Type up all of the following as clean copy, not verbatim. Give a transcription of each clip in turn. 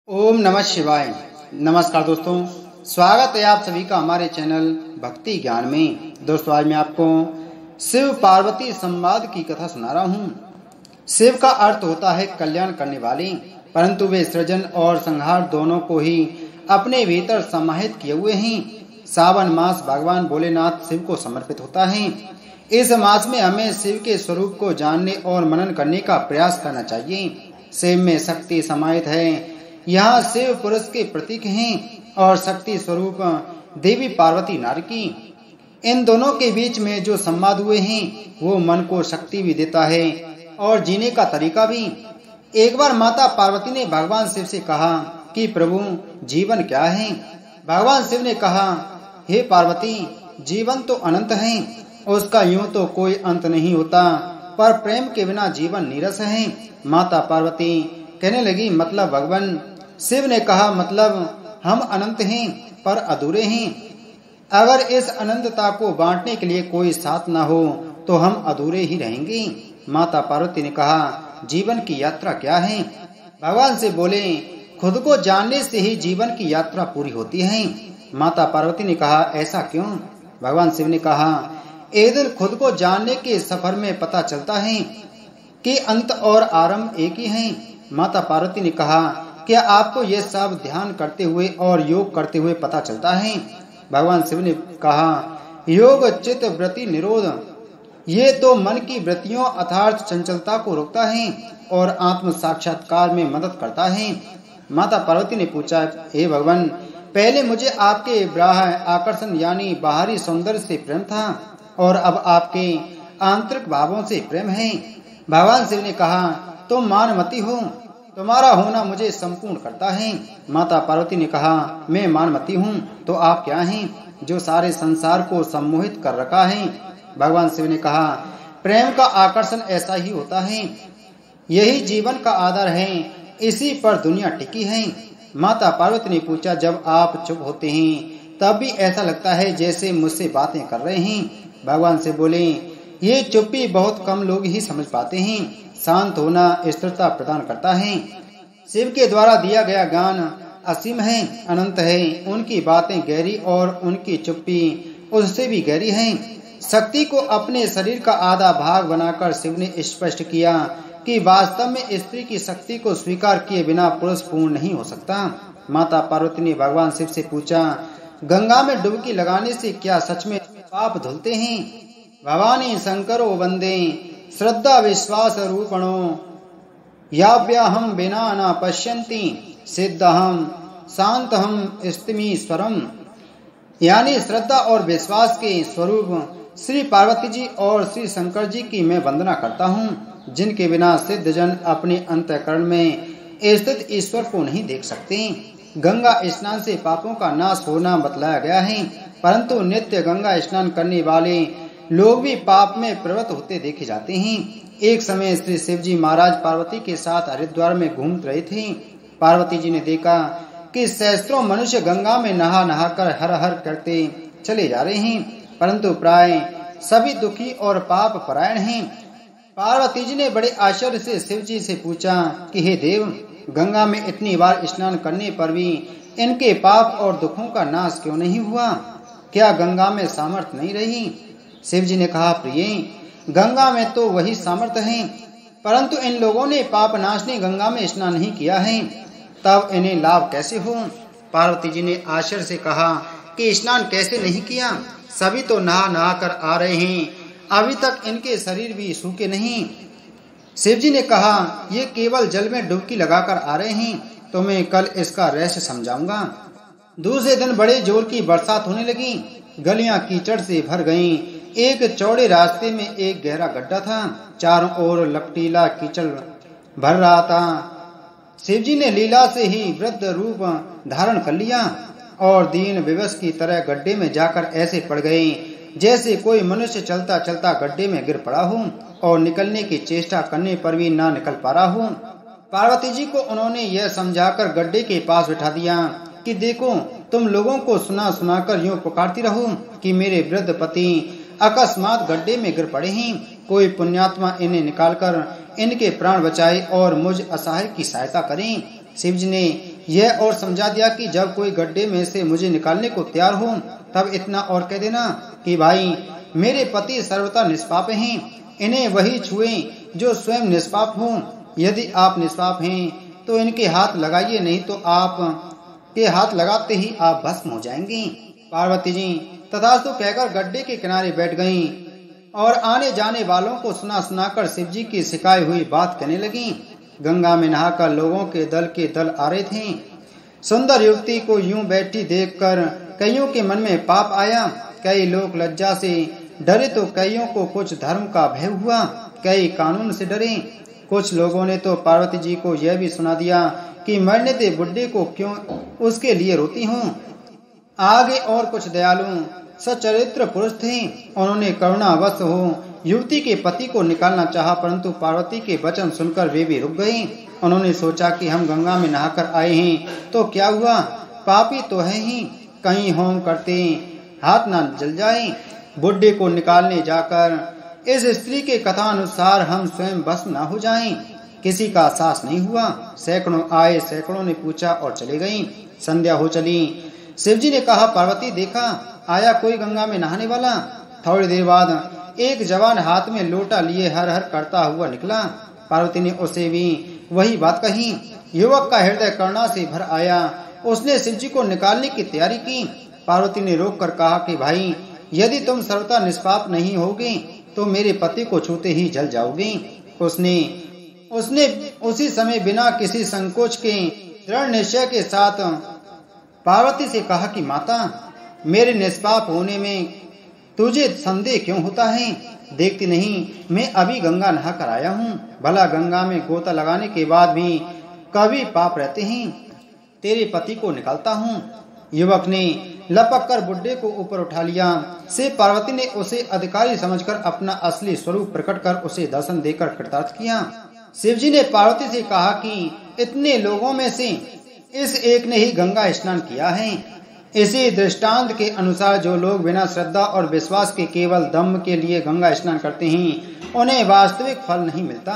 ओम नमः शिवाय। नमस्कार दोस्तों, स्वागत है आप सभी का हमारे चैनल भक्ति ज्ञान में। दोस्तों, आज मैं आपको शिव पार्वती संवाद की कथा सुना रहा हूँ। शिव का अर्थ होता है कल्याण करने वाले, परंतु वे सृजन और संहार दोनों को ही अपने भीतर समाहित किए हुए हैं। सावन मास भगवान भोलेनाथ शिव को समर्पित होता है। इस मास में हमें शिव के स्वरूप को जानने और मनन करने का प्रयास करना चाहिए। शिव में शक्ति समाहित है। यहाँ शिव पुरुष के प्रतीक हैं और शक्ति स्वरूप देवी पार्वती नारी की। इन दोनों के बीच में जो संवाद हुए हैं वो मन को शक्ति भी देता है और जीने का तरीका भी। एक बार माता पार्वती ने भगवान शिव से कहा कि प्रभु, जीवन क्या है? भगवान शिव ने कहा, हे पार्वती, जीवन तो अनंत है, उसका यूं तो कोई अंत नहीं होता, पर प्रेम के बिना जीवन नीरस है। माता पार्वती कहने लगी, मतलब भगवान? शिव ने कहा, मतलब हम अनंत हैं पर अधूरे हैं। अगर इस अनंतता को बांटने के लिए कोई साथ ना हो तो हम अधूरे ही रहेंगे। माता पार्वती ने कहा, जीवन की यात्रा क्या है? भगवान से बोले, खुद को जानने से ही जीवन की यात्रा पूरी होती है। माता पार्वती ने कहा, ऐसा क्यों? भगवान शिव ने कहा, एक दिन खुद को जानने के सफर में पता चलता है कि अंत और आरंभ एक ही है। माता पार्वती ने कहा, क्या आपको ये सब ध्यान करते हुए और योग करते हुए पता चलता है? भगवान शिव ने कहा, योग चित्त वृत्ति निरोध, ये तो मन की वृत्तियों अर्थात चंचलता को रोकता है और आत्म साक्षात्कार में मदद करता है। माता पार्वती ने पूछा, हे भगवान, पहले मुझे आपके बाह्य आकर्षण यानी बाहरी सौंदर्य से प्रेम था और अब आपके आंतरिक भावों से प्रेम है। भगवान शिव ने कहा, तुम मानमती हो, तुम्हारा होना मुझे संपूर्ण करता है। माता पार्वती ने कहा, मैं मानमती हूँ तो आप क्या हैं जो सारे संसार को सम्मोहित कर रखा है? भगवान शिव ने कहा, प्रेम का आकर्षण ऐसा ही होता है, यही जीवन का आधार है, इसी पर दुनिया टिकी है। माता पार्वती ने पूछा, जब आप चुप होते हैं तब भी ऐसा लगता है जैसे मुझसे बातें कर रहे हैं। भगवान से बोले, ये चुप्पी बहुत कम लोग ही समझ पाते हैं। शांत होना स्थिरता प्रदान करता है। शिव के द्वारा दिया गया ज्ञान असीम है, अनंत है। उनकी बातें गहरी और उनकी चुप्पी उससे भी गहरी है। शक्ति को अपने शरीर का आधा भाग बनाकर शिव ने स्पष्ट किया कि वास्तव में स्त्री की शक्ति को स्वीकार किए बिना पुरुष पूर्ण नहीं हो सकता। माता पार्वती ने भगवान शिव से पूछा, गंगा में डुबकी लगाने से क्या सच में पाप धुलते हैं? भवानी शंकरो वंदे श्रद्धा विश्वास रूपणो, याभ्याहम बिना न पश्यन्ति सिद्धहम शांतहम स्तिमीश्वरम। यानी श्रद्धा और विश्वास के स्वरूप श्री पार्वती जी और श्री शंकर जी की मैं वंदना करता हूँ, जिनके बिना सिद्ध जन अपने अंतःकरण में स्थित ईश्वर को नहीं देख सकते। गंगा स्नान से पापों का नाश होना बतलाया गया है, परंतु नित्य गंगा स्नान करने वाले लोग भी पाप में प्रवृत्त होते देखे जाते हैं। एक समय श्री शिव जी महाराज पार्वती के साथ हरिद्वार में घूम रहे थे। पार्वती जी ने देखा कि सहस्त्रों मनुष्य गंगा में नहा नहा कर हर हर करते चले जा रहे हैं, परंतु प्राय सभी दुखी और पाप परायण हैं। पार्वती जी ने बड़े आश्चर्य से शिव जी से पूछा कि हे देव, गंगा में इतनी बार स्नान करने पर भी इनके पाप और दुखों का नाश क्यों नहीं हुआ? क्या गंगा में सामर्थ्य नहीं रही? शिव जी ने कहा, प्रिय, गंगा में तो वही सामर्थ्य है, परंतु इन लोगों ने पाप नाशनी गंगा में स्नान नहीं किया है, तब इन्हें लाभ कैसे हो? पार्वती जी ने आश्चर्य से कहा कि स्नान कैसे नहीं किया? सभी तो नहा नहा कर आ रहे हैं, अभी तक इनके शरीर भी सूखे नहीं। शिव जी ने कहा, ये केवल जल में डुबकी लगाकर आ रहे हैं, तो मैं कल इसका रहस्य समझाऊंगा। दूसरे दिन बड़े जोर की बरसात होने लगी, गलियां कीचड़ से भर गईं। एक चौड़े रास्ते में एक गहरा गड्ढा था, चारों ओर लपटीला कीचड़ भर रहा था। शिवजी ने लीला से ही वृद्ध रूप धारण कर लिया और दीन विवश की तरह गड्ढे में जाकर ऐसे पड़ गए जैसे कोई मनुष्य चलता चलता गड्ढे में गिर पड़ा हो और निकलने की चेष्टा करने पर भी ना निकल पा रहा हो। पार्वती जी को उन्होंने यह समझाकर गड्ढे के पास बिठा दिया कि देखो, तुम लोगों को सुना सुनाकर यूं पुकारती रहो कि मेरे वृद्ध पति अकस्मात गड्ढे में गिर पड़े हैं, कोई पुण्यात्मा इन्हें निकालकर इनके प्राण बचाए और मुझ असहाय की सहायता करें। शिवजी ने यह और समझा दिया कि जब कोई गड्ढे में से मुझे निकालने को तैयार हो तब इतना और कह देना कि भाई मेरे पति सर्वथा निष्पाप हैं, इन्हें वही छुएं जो स्वयं निष्पाप हो। यदि आप निष्पाप हैं तो इनके हाथ लगाइए, नहीं तो आप के हाथ लगाते ही आप भस्म हो जाएंगे। पार्वती जी तथास्तु कहकर गड्ढे के किनारे बैठ गईं और आने जाने वालों को सुना सुनाकर शिव जी की सिखाई हुई बात कहने लगी। गंगा में नहाकर लोगों के दल आ रहे थे। सुंदर युवती को यूं बैठी देखकर कईयों के मन में पाप आया। कई लोग लज्जा से डरे तो कईयों को कुछ धर्म का भय हुआ, कई कानून से डरे। कुछ लोगों ने तो पार्वती जी को यह भी सुना दिया कि मरने दे बुड्ढे को, क्यों उसके लिए रोती हूँ। आगे और कुछ दयालु सचरित्र पुरुष थे। उन्होंने करुणावश हो युवती के पति को निकालना चाहा, परंतु पार्वती के वचन सुनकर वे भी रुक गए। उन्होंने सोचा कि हम गंगा में नहाकर आए हैं तो क्या हुआ, पापी तो है ही, कहीं होम करते हाथ न जल जाए। बुड्ढे को निकालने जाकर इस स्त्री के कथा अनुसार हम स्वयं भस्म न हो जाएं। किसी का साहस नहीं हुआ। सैकड़ों आए, सैकड़ों ने पूछा और चले गई। संध्या हो चली। शिवजी ने कहा, पार्वती देखा आया कोई गंगा में नहाने वाला। थोड़ी देर बाद एक जवान हाथ में लोटा लिए हर हर करता हुआ निकला। पार्वती ने उसे भी वही बात कही। युवक का हृदय करुणा से भर आया। उसने शिवजी को निकालने की तैयारी की। पार्वती ने रोक कर कहा कि भाई यदि तुम सर्वथा निष्पाप नहीं होगे तो मेरे पति को छूते ही जल जाओगे। उसने उसी समय बिना किसी संकोच के दृढ़ निश्चय के साथ पार्वती से कहा कि माता, मेरे निष्पाप होने में तुझे संदेह क्यों होता है? देखती नहीं मैं अभी गंगा नहा कर आया हूँ। भला गंगा में गोता लगाने के बाद भी कभी पाप रहते हैं। तेरे पति को निकालता हूँ। युवक ने लपक कर बुड्ढे को ऊपर उठा लिया। से पार्वती ने उसे अधिकारी समझकर अपना असली स्वरूप प्रकट कर उसे दर्शन देकर कृतार्थ किया। शिवजी ने पार्वती से कहा कि इतने लोगों में से इस एक ने ही गंगा स्नान किया है। इसी दृष्टांत के अनुसार जो लोग बिना श्रद्धा और विश्वास के केवल दम्भ के लिए गंगा स्नान करते हैं उन्हें वास्तविक फल नहीं मिलता।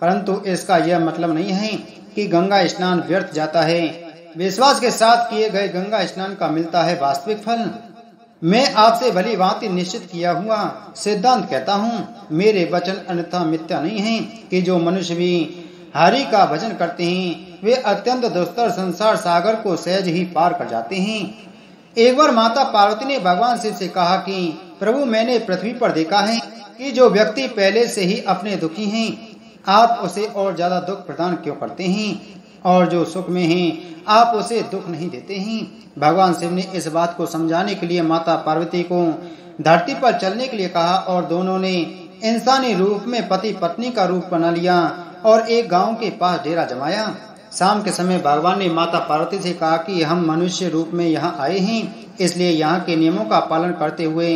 परंतु इसका यह मतलब नहीं है कि गंगा स्नान व्यर्थ जाता है। विश्वास के साथ किए गए गंगा स्नान का मिलता है वास्तविक फल। मैं आपसे भली भांति निश्चित किया हुआ सिद्धांत कहता हूँ। मेरे वचन अन्यथा मिथ्या नहीं है कि जो मनुष्य भी हरि का भजन करते हैं वे अत्यंत दुस्तर संसार सागर को सहज ही पार कर जाते हैं। एक बार माता पार्वती ने भगवान शिव से कहा कि प्रभु, मैंने पृथ्वी पर देखा है कि जो व्यक्ति पहले से ही अपने दुखी हैं आप उसे और ज्यादा दुख प्रदान क्यों करते हैं, और जो सुख में हैं आप उसे दुख नहीं देते हैं। भगवान शिव ने इस बात को समझाने के लिए माता पार्वती को धरती पर चलने के लिए कहा और दोनों ने इंसानी रूप में पति पत्नी का रूप बना लिया और एक गांव के पास डेरा जमाया। शाम के समय भगवान ने माता पार्वती से कहा कि हम मनुष्य रूप में यहाँ आए हैं, इसलिए यहाँ के नियमों का पालन करते हुए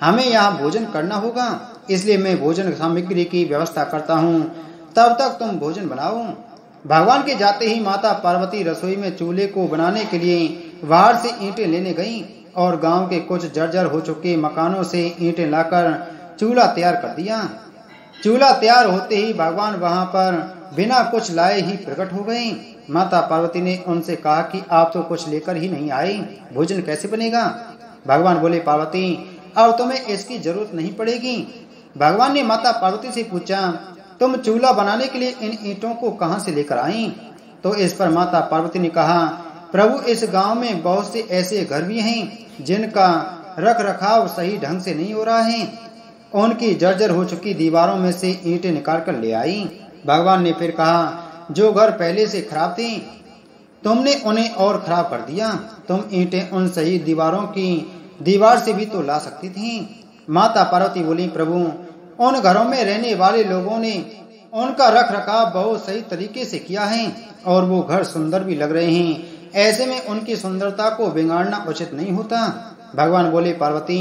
हमें यहाँ भोजन करना होगा। इसलिए मैं भोजन सामग्री की व्यवस्था करता हूँ, तब तक तुम भोजन बनाओ। भगवान के जाते ही माता पार्वती रसोई में चूल्हे को बनाने के लिए बाहर से ईंटें लेने गईं और गांव के कुछ जर्जर हो चुके मकानों से ईंटें लाकर चूल्हा तैयार कर दिया। चूल्हा तैयार होते ही भगवान वहां पर बिना कुछ लाए ही प्रकट हो गए। माता पार्वती ने उनसे कहा कि आप तो कुछ लेकर ही नहीं आए, भोजन कैसे बनेगा? भगवान बोले, पार्वती अब तुम्हें इसकी जरूरत नहीं पड़ेगी। भगवान ने माता पार्वती से पूछा, तुम चूल्हा बनाने के लिए इन ईंटों को कहां से लेकर आई? तो इस पर माता पार्वती ने कहा, प्रभु, इस गांव में बहुत से ऐसे घर भी हैं जिनका रख रखाव सही ढंग से नहीं हो रहा है। उनकी जर्जर हो चुकी दीवारों में से ईंटें निकाल कर ले आई। भगवान ने फिर कहा, जो घर पहले से खराब थे तुमने उन्हें और खराब कर दिया। तुम ईंटें उन सही दीवारों की दीवार से भी तो ला सकती थी। माता पार्वती बोली, प्रभु, उन घरों में रहने वाले लोगों ने उनका रख रखाव बहुत सही तरीके से किया है और वो घर सुंदर भी लग रहे हैं। ऐसे में उनकी सुंदरता को बिगाड़ना उचित नहीं होता। भगवान बोले, पार्वती,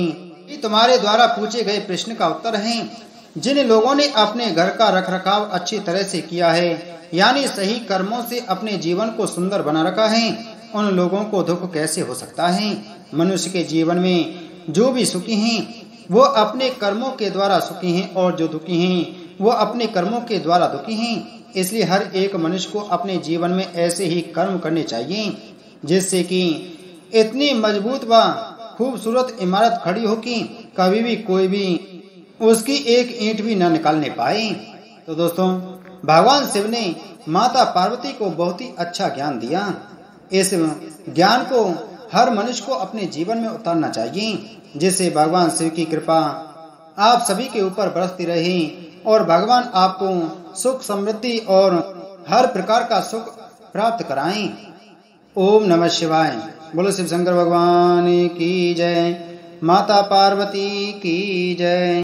ये तुम्हारे द्वारा पूछे गए प्रश्न का उत्तर है। जिन लोगों ने अपने घर का रखरखाव अच्छी तरह से किया है, यानी सही कर्मों से अपने जीवन को सुंदर बना रखा है, उन लोगों को दुख कैसे हो सकता है? मनुष्य के जीवन में जो भी सुखी हैं वो अपने कर्मों के द्वारा सुखी हैं और जो दुखी हैं वो अपने कर्मों के द्वारा दुखी हैं। इसलिए हर एक मनुष्य को अपने जीवन में ऐसे ही कर्म करने चाहिए जिससे कि इतनी मजबूत व खूबसूरत इमारत खड़ी हो कि कभी भी कोई भी उसकी एक ईंट भी न निकालने पाए। तो दोस्तों, भगवान शिव ने माता पार्वती को बहुत ही अच्छा ज्ञान दिया। इस ज्ञान को हर मनुष्य को अपने जीवन में उतारना चाहिए जिससे भगवान शिव की कृपा आप सभी के ऊपर बरसती रहे और भगवान आपको सुख समृद्धि और हर प्रकार का सुख प्राप्त कराएं। ओम नमः शिवाय। बोलो शिव शंकर भगवान की जय। माता पार्वती की जय।